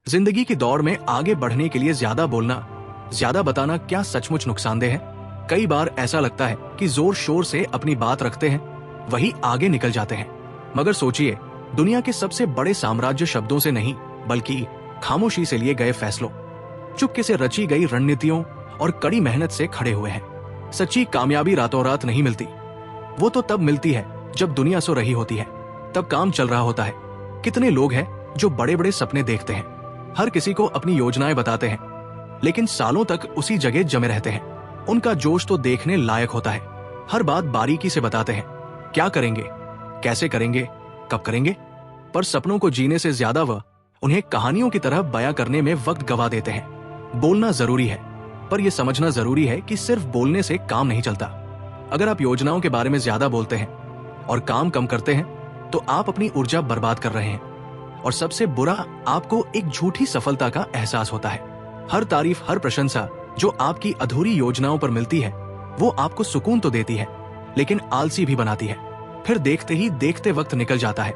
जिंदगी की दौड़ में आगे बढ़ने के लिए ज्यादा बोलना, ज्यादा बताना क्या सचमुच नुकसानदेह है? कई बार ऐसा लगता है कि जोर शोर से अपनी बात रखते हैं वही आगे निकल जाते हैं। मगर सोचिए, दुनिया के सबसे बड़े साम्राज्य शब्दों से नहीं बल्कि खामोशी से लिए गए फैसलों, चुपके से रची गई रणनीतियों और कड़ी मेहनत से खड़े हुए हैं। सच्ची कामयाबी रातों रात नहीं मिलती, वो तो तब मिलती है जब दुनिया सो रही होती है, तब काम चल रहा होता है। कितने लोग हैं जो बड़े बड़े सपने देखते हैं, हर किसी को अपनी योजनाएं बताते हैं, लेकिन सालों तक उसी जगह जमे रहते हैं। उनका जोश तो देखने लायक होता है, हर बात बारीकी से बताते हैं, क्या करेंगे, कैसे करेंगे, कब करेंगे, पर सपनों को जीने से ज्यादा वह उन्हें कहानियों की तरह बयां करने में वक्त गवा देते हैं। बोलना जरूरी है, पर यह समझना जरूरी है कि सिर्फ बोलने से काम नहीं चलता। अगर आप योजनाओं के बारे में ज्यादा बोलते हैं और काम कम करते हैं तो आप अपनी ऊर्जा बर्बाद कर रहे हैं, और सबसे बुरा, आपको एक झूठी सफलता का एहसास होता है। हर तारीफ, हर प्रशंसा जो आपकी अधूरी योजनाओं पर मिलती है वो आपको सुकून तो देती है लेकिन आलसी भी बनाती है। फिर देखते ही देखते वक्त निकल जाता है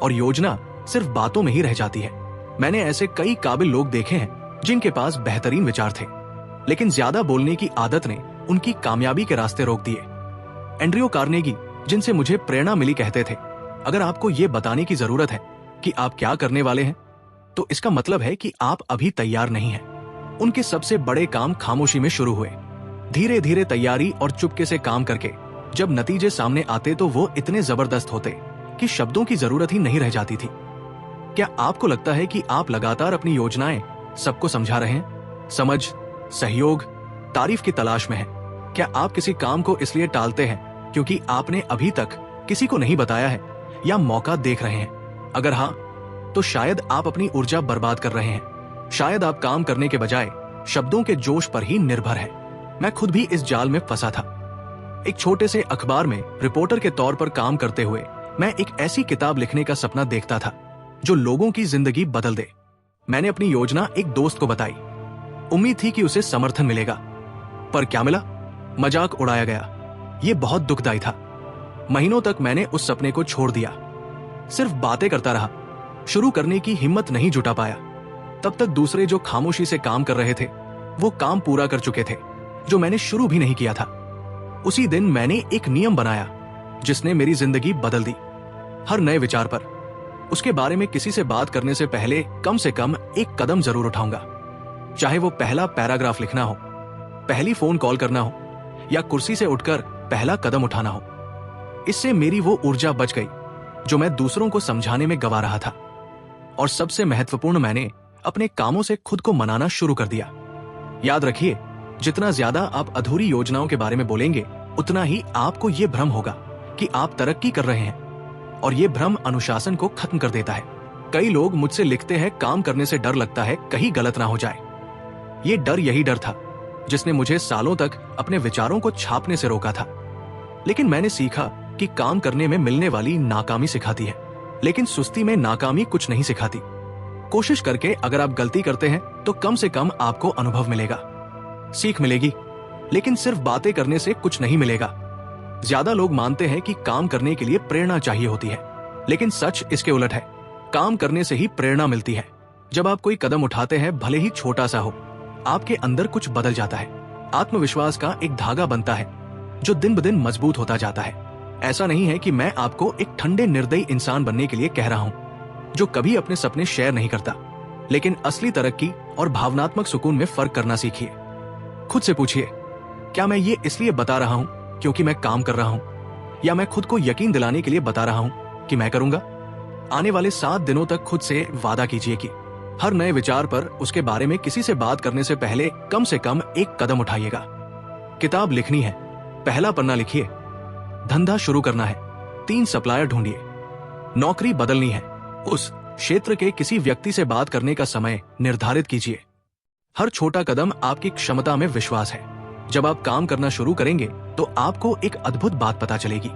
और योजना सिर्फ बातों में ही रह जाती है। मैंने ऐसे कई काबिल लोग देखे हैं जिनके पास बेहतरीन विचार थे, लेकिन ज्यादा बोलने की आदत ने उनकी कामयाबी के रास्ते रोक दिए। एंड्रयू कार्नेगी, जिनसे मुझे प्रेरणा मिली, कहते थे, अगर आपको ये बताने की जरूरत है कि आप क्या करने वाले हैं तो इसका मतलब है कि आप अभी तैयार नहीं हैं। उनके सबसे बड़े काम खामोशी में शुरू हुए। धीरे धीरे तैयारी और चुपके से काम करके जब नतीजे सामने आते तो वो इतने जबरदस्त होते कि शब्दों की जरूरत ही नहीं रह जाती थी। क्या आपको लगता है कि आप लगातार अपनी योजनाएं सबको समझा रहे हैं? समझ, सहयोग, तारीफ की तलाश में हैं? क्या आप किसी काम को इसलिए टालते हैं क्योंकि आपने अभी तक किसी को नहीं बताया है या मौका देख रहे हैं? अगर हाँ, तो शायद आप अपनी ऊर्जा बर्बाद कर रहे हैं। शायद आप काम करने के बजाय शब्दों के जोश पर ही निर्भर हैं। मैं खुद भी इस जाल में फंसा था। एक छोटे से अखबार में रिपोर्टर के तौर पर काम करते हुए मैं एक ऐसी किताब लिखने का सपना देखता था जो लोगों की जिंदगी बदल दे। मैंने अपनी योजना एक दोस्त को बताई। उम्मीद थी कि उसे समर्थन मिलेगा, पर क्या मिला? मजाक उड़ाया गया। ये बहुत दुखदाई था। महीनों तक मैंने उस सपने को छोड़ दिया, सिर्फ बातें करता रहा, शुरू करने की हिम्मत नहीं जुटा पाया। तब तक दूसरे जो खामोशी से काम कर रहे थे वो काम पूरा कर चुके थे जो मैंने शुरू भी नहीं किया था। उसी दिन मैंने एक नियम बनाया जिसने मेरी जिंदगी बदल दी। हर नए विचार पर, उसके बारे में किसी से बात करने से पहले कम से कम एक कदम जरूर उठाऊंगा। चाहे वो पहला पैराग्राफ लिखना हो, पहली फोन कॉल करना हो या कुर्सी से उठकर पहला कदम उठाना हो। इससे मेरी वो ऊर्जा बच गई जो मैं दूसरों को समझाने में गवा रहा था। और सबसे महत्वपूर्ण, मैंने अपने कामों से खुद को मनाना शुरू कर दिया। याद रखिए, जितना ज्यादा आप अधूरी योजनाओं के बारे में बोलेंगे उतना ही आपको ये भ्रम होगा कि आप तरक्की कर रहे हैं, और ये भ्रम अनुशासन को खत्म कर देता है। कई लोग मुझसे लिखते हैं, काम करने से डर लगता है कहीं गलत ना हो जाए। ये डर यही डर था जिसने मुझे सालों तक अपने विचारों को छापने से रोका था। लेकिन मैंने सीखा कि काम करने में मिलने वाली नाकामी सिखाती है, लेकिन सुस्ती में नाकामी कुछ नहीं सिखाती। कोशिश करके अगर आप गलती करते हैं तो कम से कम आपको अनुभव मिलेगा, सीख मिलेगी, लेकिन सिर्फ बातें करने से कुछ नहीं मिलेगा। ज्यादा लोग मानते हैं कि काम करने के लिए प्रेरणा चाहिए होती है, लेकिन सच इसके उलट है। काम करने से ही प्रेरणा मिलती है। जब आप कोई कदम उठाते हैं, भले ही छोटा सा हो, आपके अंदर कुछ बदल जाता है। आत्मविश्वास का एक धागा बनता है जो दिन ब दिन मजबूत होता जाता है। ऐसा नहीं है कि मैं आपको एक ठंडे निर्दयी इंसान बनने के लिए कह रहा हूं जो कभी अपने सपने शेयर नहीं करता, लेकिन असली तरक्की और भावनात्मक सुकून में फर्क करना सीखिए। खुद से पूछिए, क्या मैं ये इसलिए बता रहा हूं क्योंकि मैं काम कर रहा हूं, या मैं खुद को यकीन दिलाने के लिए बता रहा हूं कि मैं करूंगा? आने वाले 7 दिनों तक खुद से वादा कीजिए कि हर नए विचार पर, उसके बारे में किसी से बात करने से पहले कम से कम एक कदम उठाइएगा। किताब लिखनी है, पहला पन्ना लिखिए। धंधा शुरू करना है, 3 सप्लायर ढूंढिए। नौकरी बदलनी है, उस क्षेत्र के किसी व्यक्ति से बात करने का समय निर्धारित कीजिए। हर छोटा कदम आपकी क्षमता में विश्वास है। जब आप काम करना शुरू करेंगे तो आपको एक अद्भुत बात पता चलेगी।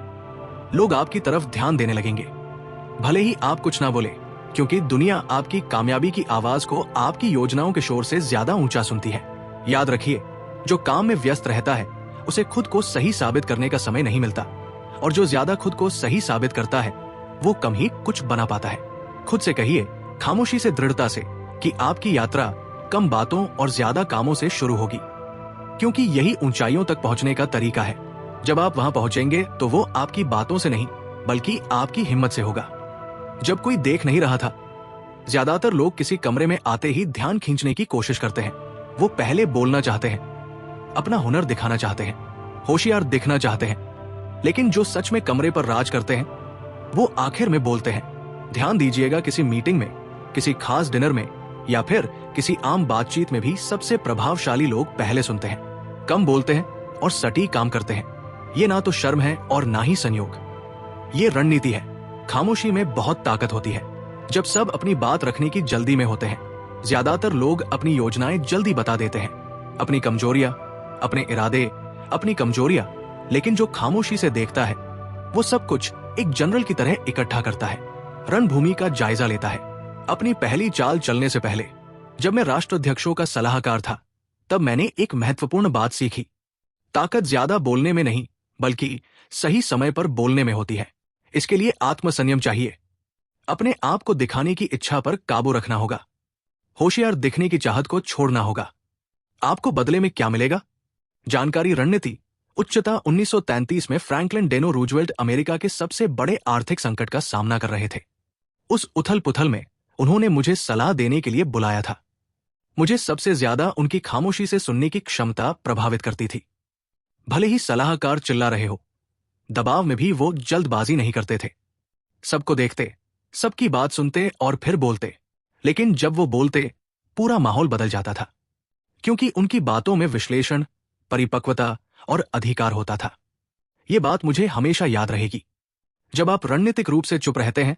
लोग आपकी तरफ ध्यान देने लगेंगे, भले ही आप कुछ ना बोले, क्योंकि दुनिया आपकी कामयाबी की आवाज को आपकी योजनाओं के शोर से ज्यादा ऊंचा सुनती है। याद रखिए, जो काम में व्यस्त रहता है उसे खुद को सही साबित करने का समय नहीं मिलता, और जो ज्यादा खुद को सही साबित करता है वो कम ही कुछ बना पाता है। खुद से कहिए, खामोशी से दृढ़ता से कि आपकी यात्रा कम बातों और ज्यादा कामों से शुरू होगी, क्योंकि यही ऊंचाइयों तक पहुंचने का तरीका है। जब आप वहां पहुंचेंगे तो वो आपकी बातों से नहीं बल्कि आपकी हिम्मत से होगा। जब कोई देख नहीं रहा था, ज्यादातर लोग किसी कमरे में आते ही ध्यान खींचने की कोशिश करते हैं। वो पहले बोलना चाहते हैं, अपना हुनर दिखाना चाहते हैं, होशियार दिखना चाहते हैं। लेकिन जो सच में कमरे पर राज करते हैं वो आखिर में बोलते हैं। ध्यान दीजिएगा, किसी मीटिंग में, किसी खास डिनर में या फिर किसी आम बातचीत में भी सबसे प्रभावशाली लोग पहले सुनते हैं, कम बोलते हैं और सटीक काम करते हैं। ये ना तो शर्म है और ना ही संयोग, ये रणनीति है। खामोशी में बहुत ताकत होती है। जब सब अपनी बात रखने की जल्दी में होते हैं, ज्यादातर लोग अपनी योजनाएं जल्दी बता देते हैं, अपनी कमजोरियां, अपने इरादे, अपनी कमजोरियां। लेकिन जो खामोशी से देखता है वो सब कुछ एक जनरल की तरह इकट्ठा करता है, रणभूमि का जायजा लेता है। अपनी पहली चाल चलने से पहले जब मैं राष्ट्राध्यक्षों का सलाहकार था, तब मैंने एक महत्वपूर्ण बात सीखी। ताकत ज्यादा बोलने में नहीं बल्कि सही समय पर बोलने में होती है। इसके लिए आत्मसंयम चाहिए। अपने आप को दिखाने की इच्छा पर काबू रखना होगा, होशियार दिखने की चाहत को छोड़ना होगा। आपको बदले में क्या मिलेगा? जानकारी, रणनीति, उच्चता। 1933 में फ्रैंकलिन डेनो रूजवेल्ट अमेरिका के सबसे बड़े आर्थिक संकट का सामना कर रहे थे। उस उथल पुथल में उन्होंने मुझे सलाह देने के लिए बुलाया था। मुझे सबसे ज्यादा उनकी खामोशी से सुनने की क्षमता प्रभावित करती थी। भले ही सलाहकार चिल्ला रहे हो, दबाव में भी वो जल्दबाजी नहीं करते थे। सबको देखते, सबकी बात सुनते और फिर बोलते। लेकिन जब वो बोलते, पूरा माहौल बदल जाता था, क्योंकि उनकी बातों में विश्लेषण, परिपक्वता और अधिकार होता था। ये बात मुझे हमेशा याद रहेगी। जब आप रणनीतिक रूप से चुप रहते हैं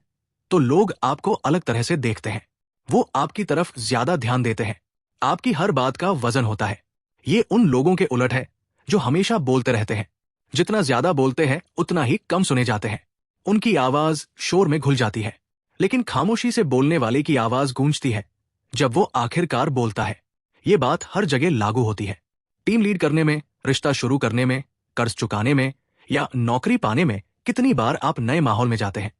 तो लोग आपको अलग तरह से देखते हैं। वो आपकी तरफ ज्यादा ध्यान देते हैं, आपकी हर बात का वजन होता है। ये उन लोगों के उलट है जो हमेशा बोलते रहते हैं। जितना ज्यादा बोलते हैं उतना ही कम सुने जाते हैं। उनकी आवाज शोर में घुल जाती है, लेकिन खामोशी से बोलने वाले की आवाज गूंजती है जब वो आखिरकार बोलता है। ये बात हर जगह लागू होती है। टीम लीड करने में, रिश्ता शुरू करने में, कर्ज चुकाने में या नौकरी पाने में। कितनी बार आप नए माहौल में जाते हैं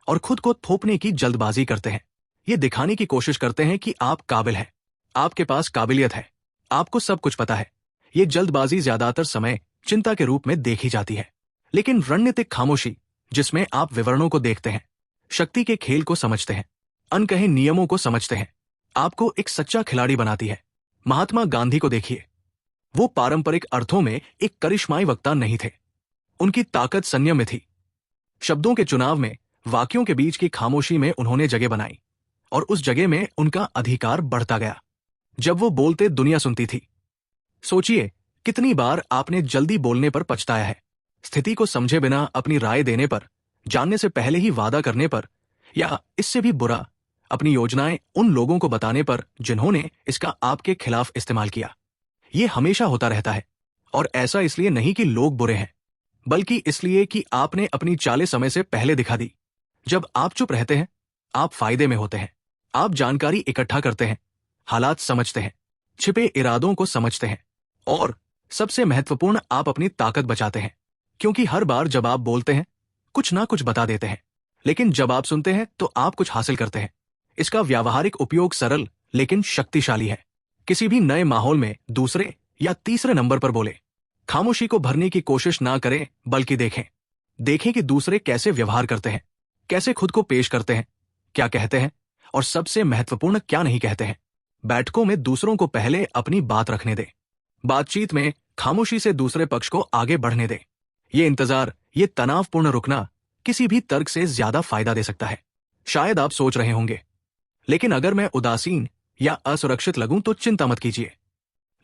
और खुद को थोपने की जल्दबाजी करते हैं। ये दिखाने की कोशिश करते हैं कि आप काबिल हैं, आपके पास काबिलियत है, आपको सब कुछ पता है। ये जल्दबाजी ज्यादातर समय चिंता के रूप में देखी जाती है। लेकिन रणनीतिक खामोशी, जिसमें आप विवरणों को देखते हैं, शक्ति के खेल को समझते हैं, अनकहे नियमों को समझते हैं, आपको एक सच्चा खिलाड़ी बनाती है। महात्मा गांधी को देखिए, वो पारंपरिक अर्थों में एक करिश्माई वक्ता नहीं थे। उनकी ताकत संयम में थी। शब्दों के चुनाव में, वाक्यों के बीच की खामोशी में उन्होंने जगह बनाई और उस जगह में उनका अधिकार बढ़ता गया। जब वो बोलते, दुनिया सुनती थी। सोचिए, कितनी बार आपने जल्दी बोलने पर पछताया है, स्थिति को समझे बिना अपनी राय देने पर, जानने से पहले ही वादा करने पर, या इससे भी बुरा, अपनी योजनाएं उन लोगों को बताने पर जिन्होंने इसका आपके खिलाफ इस्तेमाल किया। ये हमेशा होता रहता है, और ऐसा इसलिए नहीं कि लोग बुरे हैं, बल्कि इसलिए कि आपने अपनी चालें समय से पहले दिखा दी। जब आप चुप रहते हैं, आप फायदे में होते हैं। आप जानकारी इकट्ठा करते हैं, हालात समझते हैं, छिपे इरादों को समझते हैं, और सबसे महत्वपूर्ण, आप अपनी ताकत बचाते हैं। क्योंकि हर बार जब आप बोलते हैं, कुछ ना कुछ बता देते हैं, लेकिन जब आप सुनते हैं तो आप कुछ हासिल करते हैं। इसका व्यावहारिक उपयोग सरल लेकिन शक्तिशाली है। किसी भी नए माहौल में दूसरे या तीसरे नंबर पर बोले। खामोशी को भरने की कोशिश ना करें, बल्कि देखें कि दूसरे कैसे व्यवहार करते हैं, कैसे खुद को पेश करते हैं, क्या कहते हैं और सबसे महत्वपूर्ण क्या नहीं कहते हैं। बैठकों में दूसरों को पहले अपनी बात रखने दें। बातचीत में खामोशी से दूसरे पक्ष को आगे बढ़ने दें। ये इंतजार, ये तनावपूर्ण रुकना किसी भी तर्क से ज्यादा फायदा दे सकता है। शायद आप सोच रहे होंगे, लेकिन अगर मैं उदासीन या असुरक्षित लगूं तो चिंता मत कीजिए।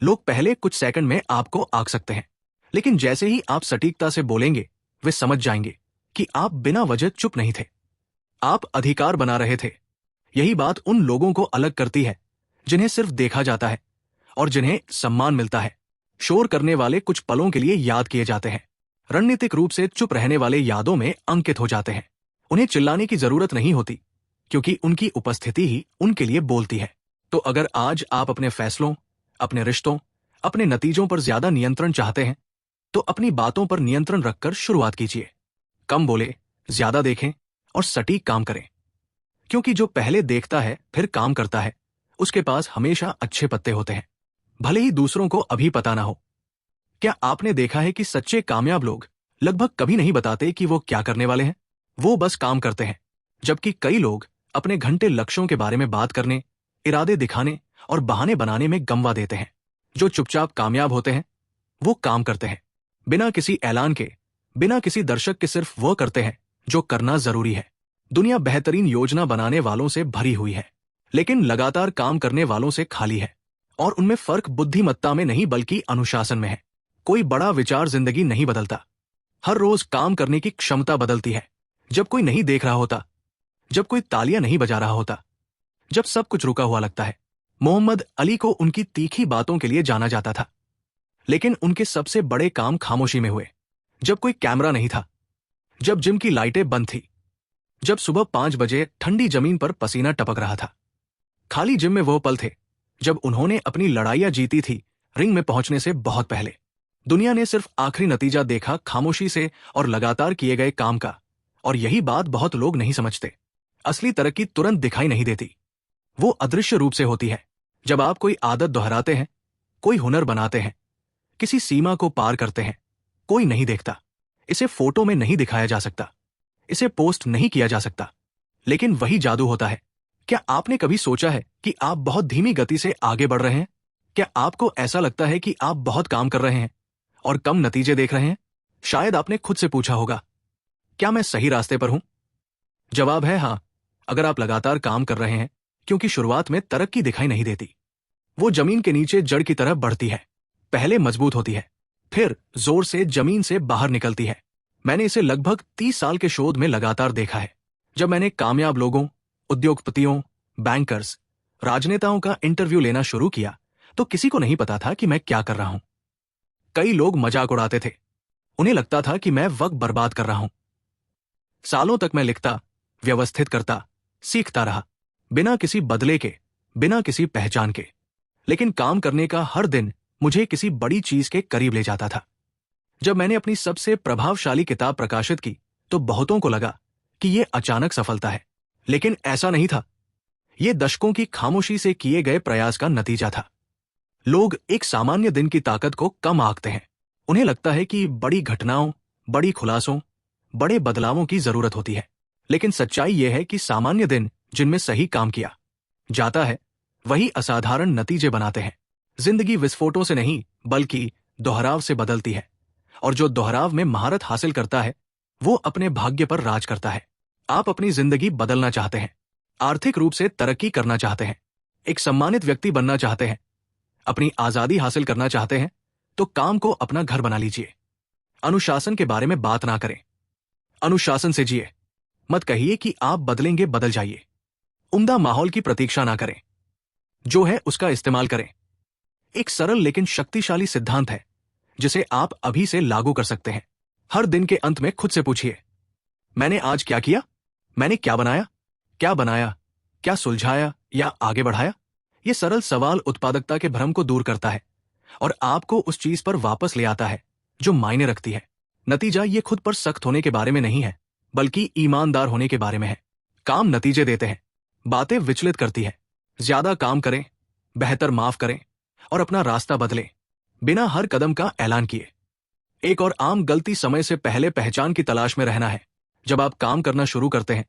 लोग पहले कुछ सेकंड में आपको आंक सकते हैं, लेकिन जैसे ही आप सटीकता से बोलेंगे, वे समझ जाएंगे कि आप बिना वजह चुप नहीं थे। आप अधिकार बना रहे थे। यही बात उन लोगों को अलग करती है जिन्हें सिर्फ देखा जाता है और जिन्हें सम्मान मिलता है। शोर करने वाले कुछ पलों के लिए याद किए जाते हैं। रणनीतिक रूप से चुप रहने वाले यादों में अंकित हो जाते हैं। उन्हें चिल्लाने की जरूरत नहीं होती, क्योंकि उनकी उपस्थिति ही उनके लिए बोलती है। तो अगर आज आप अपने फैसलों, अपने रिश्तों, अपने नतीजों पर ज्यादा नियंत्रण चाहते हैं, तो अपनी बातों पर नियंत्रण रखकर शुरुआत कीजिए। कम बोले, ज्यादा देखें और सटीक काम करें। क्योंकि जो पहले देखता है फिर काम करता है, उसके पास हमेशा अच्छे पत्ते होते हैं, भले ही दूसरों को अभी पता ना हो। क्या आपने देखा है कि सच्चे कामयाब लोग लगभग कभी नहीं बताते कि वो क्या करने वाले हैं? वो बस काम करते हैं। जबकि कई लोग अपने घंटे लक्ष्यों के बारे में बात करने, इरादे दिखाने और बहाने बनाने में गंवा देते हैं। जो चुपचाप कामयाब होते हैं वो काम करते हैं, बिना किसी ऐलान के, बिना किसी दर्शक के। सिर्फ वो करते हैं जो करना जरूरी है। दुनिया बेहतरीन योजना बनाने वालों से भरी हुई है, लेकिन लगातार काम करने वालों से खाली है। और उनमें फर्क बुद्धिमत्ता में नहीं बल्कि अनुशासन में है। कोई बड़ा विचार जिंदगी नहीं बदलता, हर रोज काम करने की क्षमता बदलती है। जब कोई नहीं देख रहा होता, जब कोई तालियां नहीं बजा रहा होता, जब सब कुछ रुका हुआ लगता है। मोहम्मद अली को उनकी तीखी बातों के लिए जाना जाता था, लेकिन उनके सबसे बड़े काम खामोशी में हुए। जब कोई कैमरा नहीं था, जब जिम की लाइटें बंद थी, जब सुबह 5 बजे ठंडी जमीन पर पसीना टपक रहा था। खाली जिम में वो पल थे जब उन्होंने अपनी लड़ाइयां जीती थी, रिंग में पहुंचने से बहुत पहले। दुनिया ने सिर्फ आखिरी नतीजा देखा, खामोशी से और लगातार किए गए काम का। और यही बात बहुत लोग नहीं समझते। असली तरक्की तुरंत दिखाई नहीं देती, वो अदृश्य रूप से होती है। जब आप कोई आदत दोहराते हैं, कोई हुनर बनाते हैं, किसी सीमा को पार करते हैं, कोई नहीं देखता। इसे फोटो में नहीं दिखाया जा सकता, इसे पोस्ट नहीं किया जा सकता, लेकिन वही जादू होता है। क्या आपने कभी सोचा है कि आप बहुत धीमी गति से आगे बढ़ रहे हैं? क्या आपको ऐसा लगता है कि आप बहुत काम कर रहे हैं और कम नतीजे देख रहे हैं? शायद आपने खुद से पूछा होगा, क्या मैं सही रास्ते पर हूं? जवाब है हाँ, अगर आप लगातार काम कर रहे हैं, क्योंकि शुरुआत में तरक्की दिखाई नहीं देती। वो जमीन के नीचे जड़ की तरह बढ़ती है, पहले मजबूत होती है, फिर जोर से जमीन से बाहर निकलती है। मैंने इसे लगभग 30 साल के शोध में लगातार देखा है। जब मैंने कामयाब लोगों, उद्योगपतियों, बैंकर्स, राजनेताओं का इंटरव्यू लेना शुरू किया, तो किसी को नहीं पता था कि मैं क्या कर रहा हूं। कई लोग मजाक उड़ाते थे, उन्हें लगता था कि मैं वक्त बर्बाद कर रहा हूं। सालों तक मैं लिखता, व्यवस्थित करता, सीखता रहा, बिना किसी बदले के, बिना किसी पहचान के। लेकिन काम करने का हर दिन मुझे किसी बड़ी चीज के करीब ले जाता था। जब मैंने अपनी सबसे प्रभावशाली किताब प्रकाशित की, तो बहुतों को लगा कि यह अचानक सफलता है, लेकिन ऐसा नहीं था। यह दशकों की खामोशी से किए गए प्रयास का नतीजा था। लोग एक सामान्य दिन की ताकत को कम आंकते हैं। उन्हें लगता है कि बड़ी घटनाओं, बड़ी खुलासों, बड़े बदलावों की जरूरत होती है। लेकिन सच्चाई यह है कि सामान्य दिन जिनमें सही काम किया जाता है, वही असाधारण नतीजे बनाते हैं। जिंदगी विस्फोटों से नहीं बल्कि दोहराव से बदलती है, और जो दोहराव में महारत हासिल करता है वो अपने भाग्य पर राज करता है। आप अपनी जिंदगी बदलना चाहते हैं, आर्थिक रूप से तरक्की करना चाहते हैं, एक सम्मानित व्यक्ति बनना चाहते हैं, अपनी आजादी हासिल करना चाहते हैं, तो काम को अपना घर बना लीजिए। अनुशासन के बारे में बात ना करें, अनुशासन से जिए। मत कहिए कि आप बदलेंगे, बदल जाइए। उम्दा माहौल की प्रतीक्षा ना करें, जो है उसका इस्तेमाल करें। एक सरल लेकिन शक्तिशाली सिद्धांत है जिसे आप अभी से लागू कर सकते हैं। हर दिन के अंत में खुद से पूछिए, मैंने आज क्या किया? मैंने क्या बनाया? क्या सुलझाया या आगे बढ़ाया? यह सरल सवाल उत्पादकता के भ्रम को दूर करता है और आपको उस चीज पर वापस ले आता है जो मायने रखती है। नतीजा ये खुद पर सख्त होने के बारे में नहीं है, बल्कि ईमानदार होने के बारे में है। काम नतीजे देते हैं, बातें विचलित करती है। ज्यादा काम करें, बेहतर माफ करें और अपना रास्ता बदलें, बिना हर कदम का ऐलान किए। एक और आम गलती समय से पहले पहचान की तलाश में रहना है। जब आप काम करना शुरू करते हैं,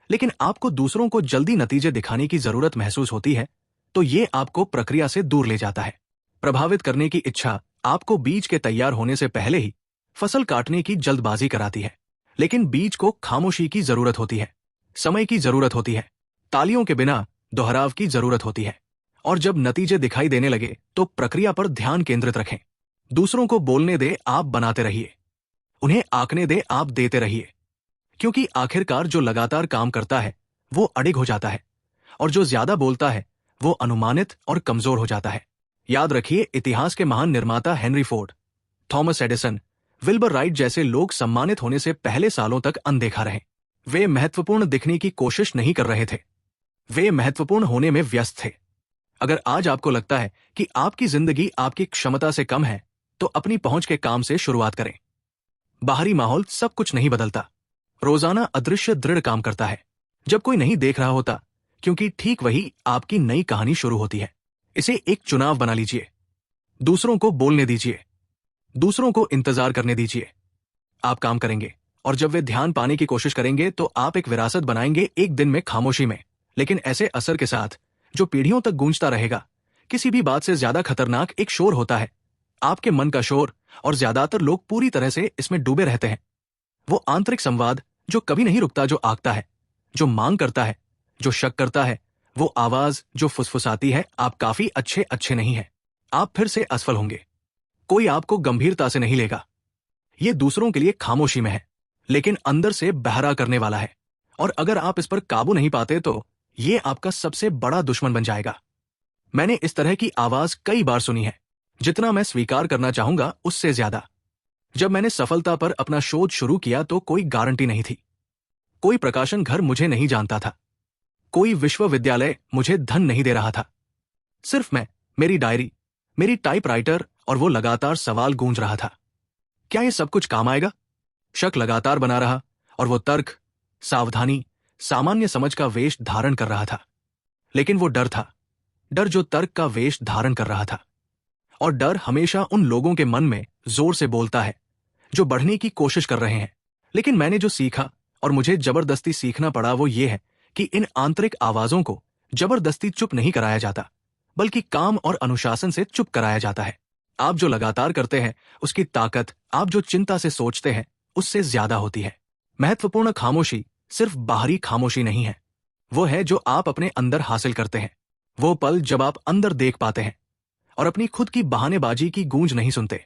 लेकिन आपको दूसरों को जल्दी नतीजे दिखाने की जरूरत महसूस होती है, तो ये आपको प्रक्रिया से दूर ले जाता है। प्रभावित करने की इच्छा आपको बीज के तैयार होने से पहले ही फसल काटने की जल्दबाजी कराती है। लेकिन बीज को खामोशी की जरूरत होती है, समय की जरूरत होती है, तालियों के बिना दोहराव की जरूरत होती है। और जब नतीजे दिखाई देने लगे तो प्रक्रिया पर ध्यान केंद्रित रखें। दूसरों को बोलने दे, आप बनाते रहिए। उन्हें आंकने दे, आप देते रहिए। क्योंकि आखिरकार जो लगातार काम करता है वो अडिग हो जाता है, और जो ज्यादा बोलता है वो अनुमानित और कमजोर हो जाता है। याद रखिए, इतिहास के महान निर्माता Henry Ford, Thomas Edison, Wilbur right जैसे लोग सम्मानित होने से पहले सालों तक अनदेखा रहे। वे महत्वपूर्ण दिखने की कोशिश नहीं कर रहे थे, वे महत्वपूर्ण होने में व्यस्त थे। अगर आज आपको लगता है कि आपकी जिंदगी आपकी क्षमता से कम है, तो अपनी पहुंच के काम से शुरुआत करें। बाहरी माहौल सब कुछ नहीं बदलता, रोजाना अदृश्य दृढ़ काम करता है। जब कोई नहीं देख रहा होता, क्योंकि ठीक वही आपकी नई कहानी शुरू होती है। इसे एक चुनाव बना लीजिए। दूसरों को बोलने दीजिए, दूसरों को इंतजार करने दीजिए। आप काम करेंगे और जब वे ध्यान पाने की कोशिश करेंगे तो आप एक विरासत बनाएंगे, एक दिन में, खामोशी में, लेकिन ऐसे असर के साथ जो पीढ़ियों तक गूंजता रहेगा। किसी भी बात से ज्यादा खतरनाक एक शोर होता है, आपके मन का शोर, और ज्यादातर लोग पूरी तरह से इसमें डूबे रहते हैं। वो आंतरिक संवाद जो कभी नहीं रुकता, जो आगता है, जो मांग करता है, जो शक करता है, वो आवाज जो फुसफुसाती है, आप काफी अच्छे नहीं हैं, आप फिर से असफल होंगे, कोई आपको गंभीरता से नहीं लेगा। ये दूसरों के लिए खामोशी में है, लेकिन अंदर से बहरा करने वाला है, और अगर आप इस पर काबू नहीं पाते तो ये आपका सबसे बड़ा दुश्मन बन जाएगा। मैंने इस तरह की आवाज कई बार सुनी है, जितना मैं स्वीकार करना चाहूंगा उससे ज्यादा। जब मैंने सफलता पर अपना शोध शुरू किया तो कोई गारंटी नहीं थी, कोई प्रकाशन घर मुझे नहीं जानता था, कोई विश्वविद्यालय मुझे धन नहीं दे रहा था। सिर्फ मैं, मेरी डायरी, मेरी टाइपराइटर, और वो लगातार सवाल गूंज रहा था, क्या ये सब कुछ काम आएगा? शक लगातार बना रहा, और वो तर्क, सावधानी, सामान्य समझ का वेश धारण कर रहा था। लेकिन वो डर था, डर जो तर्क का वेश धारण कर रहा था। और डर हमेशा उन लोगों के मन में जोर से बोलता है जो बढ़ने की कोशिश कर रहे हैं। लेकिन मैंने जो सीखा, और मुझे जबरदस्ती सीखना पड़ा, वो ये है कि इन आंतरिक आवाजों को जबरदस्ती चुप नहीं कराया जाता, बल्कि काम और अनुशासन से चुप कराया जाता है। आप जो लगातार करते हैं उसकी ताकत आप जो चिंता से सोचते हैं उससे ज्यादा होती है। महत्वपूर्ण खामोशी सिर्फ बाहरी खामोशी नहीं है, वो है जो आप अपने अंदर हासिल करते हैं। वो पल जब आप अंदर देख पाते हैं और अपनी खुद की बहानेबाजी की गूंज नहीं सुनते।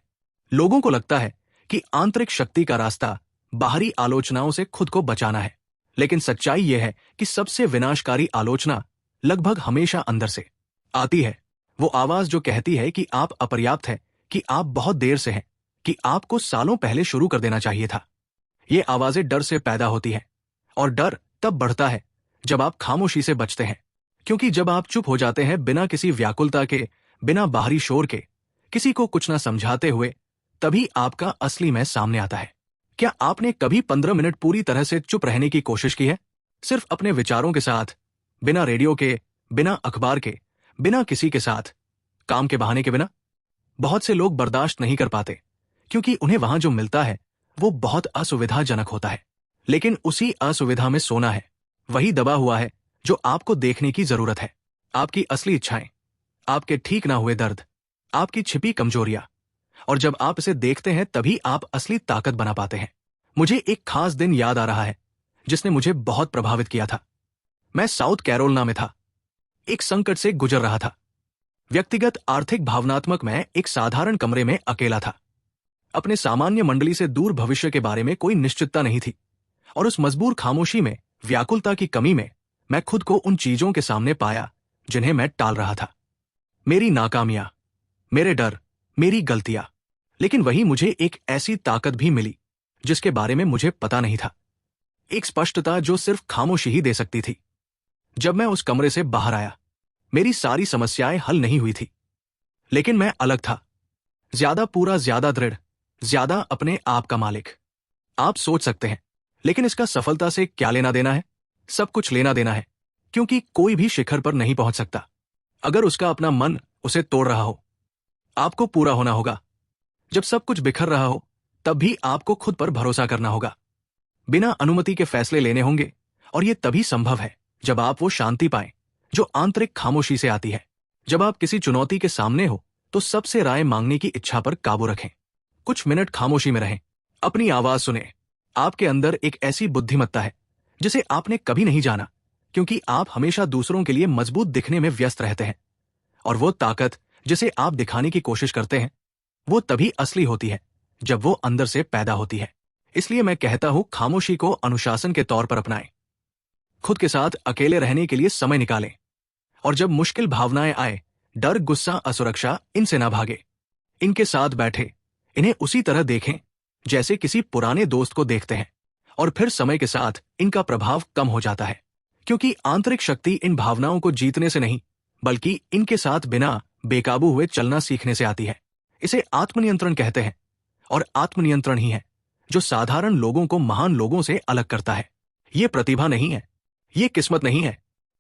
लोगों को लगता है कि आंतरिक शक्ति का रास्ता बाहरी आलोचनाओं से खुद को बचाना है, लेकिन सच्चाई यह है कि सबसे विनाशकारी आलोचना लगभग हमेशा अंदर से आती है। वो आवाज जो कहती है कि आप अपर्याप्त हैं, कि आप बहुत देर से हैं, कि आपको सालों पहले शुरू कर देना चाहिए था। ये आवाजें डर से पैदा होती हैं, और डर तब बढ़ता है जब आप खामोशी से बचते हैं। क्योंकि जब आप चुप हो जाते हैं, बिना किसी व्याकुलता के, बिना बाहरी शोर के, किसी को कुछ न समझाते हुए, तभी आपका असली मैं सामने आता है। क्या आपने कभी 15 मिनट पूरी तरह से चुप रहने की कोशिश की है? सिर्फ अपने विचारों के साथ, बिना रेडियो के, बिना अखबार के, बिना किसी के साथ, काम के बहाने के बिना? बहुत से लोग बर्दाश्त नहीं कर पाते, क्योंकि उन्हें वहां जो मिलता है वो बहुत असुविधाजनक होता है। लेकिन उसी असुविधा में सोना है, वही दबा हुआ है जो आपको देखने की जरूरत है। आपकी असली इच्छाएं, आपके ठीक ना हुए दर्द, आपकी छिपी कमजोरियां। और जब आप इसे देखते हैं तभी आप असली ताकत बना पाते हैं। मुझे एक खास दिन याद आ रहा है जिसने मुझे बहुत प्रभावित किया था। मैं साउथ कैरोलिना में था, एक संकट से गुजर रहा था। व्यक्तिगत, आर्थिक, भावनात्मक मैं एक साधारण कमरे में अकेला था। अपने सामान्य मंडली से दूर, भविष्य के बारे में कोई निश्चितता नहीं थी, और उस मजबूर खामोशी में, व्याकुलता की कमी में, मैं खुद को उन चीजों के सामने पाया जिन्हें मैं टाल रहा था। मेरी नाकामियां, मेरे डर, मेरी गलतियां। लेकिन वहीं मुझे एक ऐसी ताकत भी मिली जिसके बारे में मुझे पता नहीं था। एक स्पष्टता जो सिर्फ खामोशी ही दे सकती थी। जब मैं उस कमरे से बाहर आया, मेरी सारी समस्याएं हल नहीं हुई थी, लेकिन मैं अलग था। ज्यादा पूरा, ज्यादा दृढ़, ज्यादा अपने आप का मालिक। आप सोच सकते हैं, लेकिन इसका सफलता से क्या लेना देना है? सब कुछ लेना देना है, क्योंकि कोई भी शिखर पर नहीं पहुंच सकता अगर उसका अपना मन उसे तोड़ रहा हो। आपको पूरा होना होगा। जब सब कुछ बिखर रहा हो, तब भी आपको खुद पर भरोसा करना होगा। बिना अनुमति के फैसले लेने होंगे, और यह तभी संभव है जब आप वो शांति पाएं जो आंतरिक खामोशी से आती है। जब आप किसी चुनौती के सामने हो तो सबसे राय मांगने की इच्छा पर काबू रखें। कुछ मिनट खामोशी में रहें, अपनी आवाज सुने। आपके अंदर एक ऐसी बुद्धिमत्ता है जिसे आपने कभी नहीं जाना, क्योंकि आप हमेशा दूसरों के लिए मजबूत दिखने में व्यस्त रहते हैं। और वो ताकत जिसे आप दिखाने की कोशिश करते हैं, वो तभी असली होती है जब वो अंदर से पैदा होती है। इसलिए मैं कहता हूं, खामोशी को अनुशासन के तौर पर अपनाएं। खुद के साथ अकेले रहने के लिए समय निकालें, और जब मुश्किल भावनाएं आए, डर, गुस्सा, असुरक्षा, इनसे ना भागे। इनके साथ बैठे, इन्हें उसी तरह देखें जैसे किसी पुराने दोस्त को देखते हैं, और फिर समय के साथ इनका प्रभाव कम हो जाता है, क्योंकि आंतरिक शक्ति इन भावनाओं को जीतने से नहीं, बल्कि इनके साथ बिना बेकाबू हुए चलना सीखने से आती है। इसे आत्मनियंत्रण कहते हैं, और आत्मनियंत्रण ही है जो साधारण लोगों को महान लोगों से अलग करता है। ये प्रतिभा नहीं है, ये किस्मत नहीं है,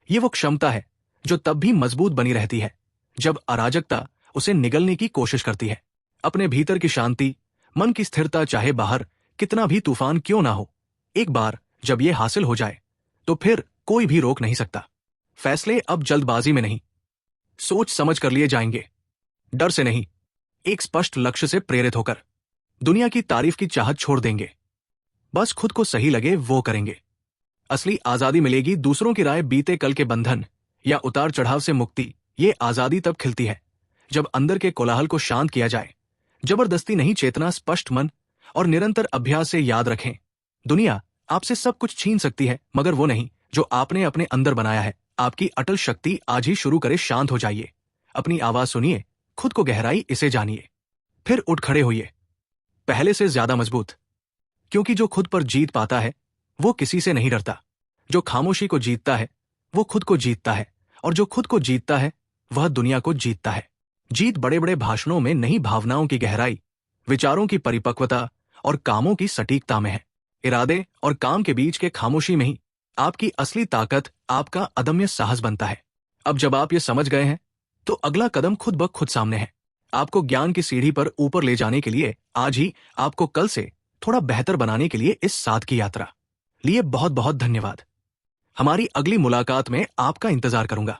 ये वो क्षमता है जो तब भी मजबूत बनी रहती है जब अराजकता उसे निगलने की कोशिश करती है। अपने भीतर की शांति, मन की स्थिरता, चाहे बाहर कितना भी तूफान क्यों ना हो, एक बार जब ये हासिल हो जाए तो फिर कोई भी रोक नहीं सकता। फैसले अब जल्दबाजी में नहीं, सोच समझ कर लिए जाएंगे। डर से नहीं, एक स्पष्ट लक्ष्य से प्रेरित होकर। दुनिया की तारीफ की चाहत छोड़ देंगे, बस खुद को सही लगे वो करेंगे। असली आजादी मिलेगी दूसरों की राय, बीते कल के बंधन या उतार चढ़ाव से मुक्ति। ये आजादी तब खिलती है जब अंदर के कोलाहल को शांत किया जाए। जबरदस्ती नहीं, चेतना, स्पष्ट मन और निरंतर अभ्यास से। याद रखें, दुनिया आपसे सब कुछ छीन सकती है, मगर वो नहीं जो आपने अपने अंदर बनाया है। आपकी अटल शक्ति आज ही शुरू करे। शांत हो जाइए, अपनी आवाज सुनिए, खुद को गहराई इसे जानिए, फिर उठ खड़े होइए, पहले से ज्यादा मजबूत। क्योंकि जो खुद पर जीत पाता है वो किसी से नहीं डरता। जो खामोशी को जीतता है वो खुद को जीतता है, और जो खुद को जीतता है वह दुनिया को जीतता है। जीत बड़े बड़े भाषणों में नहीं, भावनाओं की गहराई, विचारों की परिपक्वता और कामों की सटीकता में है। इरादे और काम के बीच के खामोशी में ही आपकी असली ताकत, आपका अदम्य साहस बनता है। अब जब आप ये समझ गए हैं तो अगला कदम खुद ब खुद सामने है। आपको ज्ञान की सीढ़ी पर ऊपर ले जाने के लिए, आज ही आपको कल से थोड़ा बेहतर बनाने के लिए इस साथ की यात्रा लिए बहुत बहुत धन्यवाद। हमारी अगली मुलाकात में आपका इंतजार करूंगा।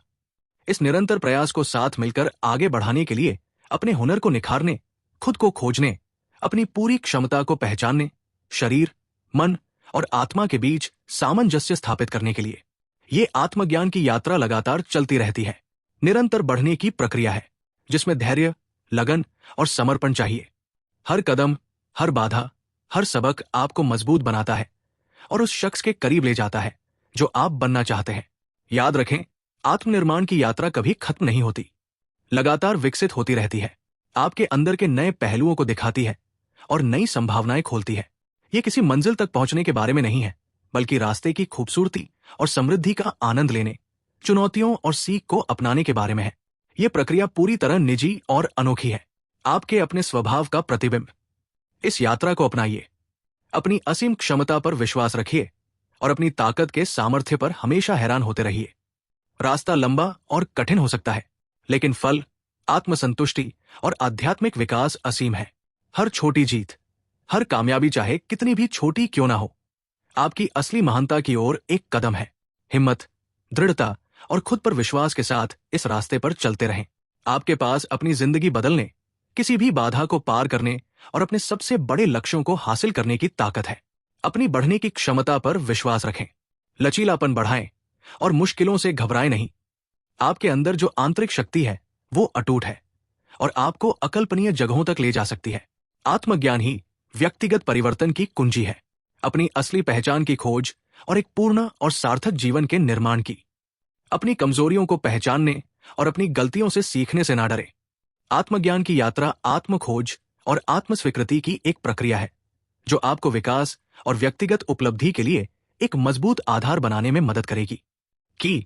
इस निरंतर प्रयास को साथ मिलकर आगे बढ़ाने के लिए, अपने हुनर को निखारने, खुद को खोजने, अपनी पूरी क्षमता को पहचानने, शरीर, मन और आत्मा के बीच सामंजस्य स्थापित करने के लिए ये आत्मज्ञान की यात्रा लगातार चलती रहती है। निरंतर बढ़ने की प्रक्रिया है जिसमें धैर्य, लगन और समर्पण चाहिए। हर कदम, हर बाधा, हर सबक आपको मजबूत बनाता है और उस शख्स के करीब ले जाता है जो आप बनना चाहते हैं। याद रखें, आत्मनिर्माण की यात्रा कभी खत्म नहीं होती, लगातार विकसित होती रहती है। आपके अंदर के नए पहलुओं को दिखाती है और नई संभावनाएं खोलती है। ये किसी मंजिल तक पहुंचने के बारे में नहीं है, बल्कि रास्ते की खूबसूरती और समृद्धि का आनंद लेने, चुनौतियों और सीख को अपनाने के बारे में है। ये प्रक्रिया पूरी तरह निजी और अनोखी है, आपके अपने स्वभाव का प्रतिबिंब। इस यात्रा को अपनाइए, अपनी असीम क्षमता पर विश्वास रखिए और अपनी ताकत के सामर्थ्य पर हमेशा हैरान होते रहिए। रास्ता लंबा और कठिन हो सकता है, लेकिन फल, आत्मसंतुष्टि और आध्यात्मिक विकास असीम है। हर छोटी जीत, हर कामयाबी, चाहे कितनी भी छोटी क्यों ना हो, आपकी असली महानता की ओर एक कदम है। हिम्मत, दृढ़ता और खुद पर विश्वास के साथ इस रास्ते पर चलते रहें। आपके पास अपनी जिंदगी बदलने, किसी भी बाधा को पार करने और अपने सबसे बड़े लक्ष्यों को हासिल करने की ताकत है। अपनी बढ़ने की क्षमता पर विश्वास रखें, लचीलापन बढ़ाएं और मुश्किलों से घबराएं नहीं। आपके अंदर जो आंतरिक शक्ति है वो अटूट है और आपको अकल्पनीय जगहों तक ले जा सकती है। आत्मज्ञान ही व्यक्तिगत परिवर्तन की कुंजी है, अपनी असली पहचान की खोज और एक पूर्ण और सार्थक जीवन के निर्माण की। अपनी कमजोरियों को पहचानने और अपनी गलतियों से सीखने से ना डरें। आत्मज्ञान की यात्रा आत्म खोज और आत्मस्वीकृति की एक प्रक्रिया है जो आपको विकास और व्यक्तिगत उपलब्धि के लिए एक मजबूत आधार बनाने में मदद करेगी। कि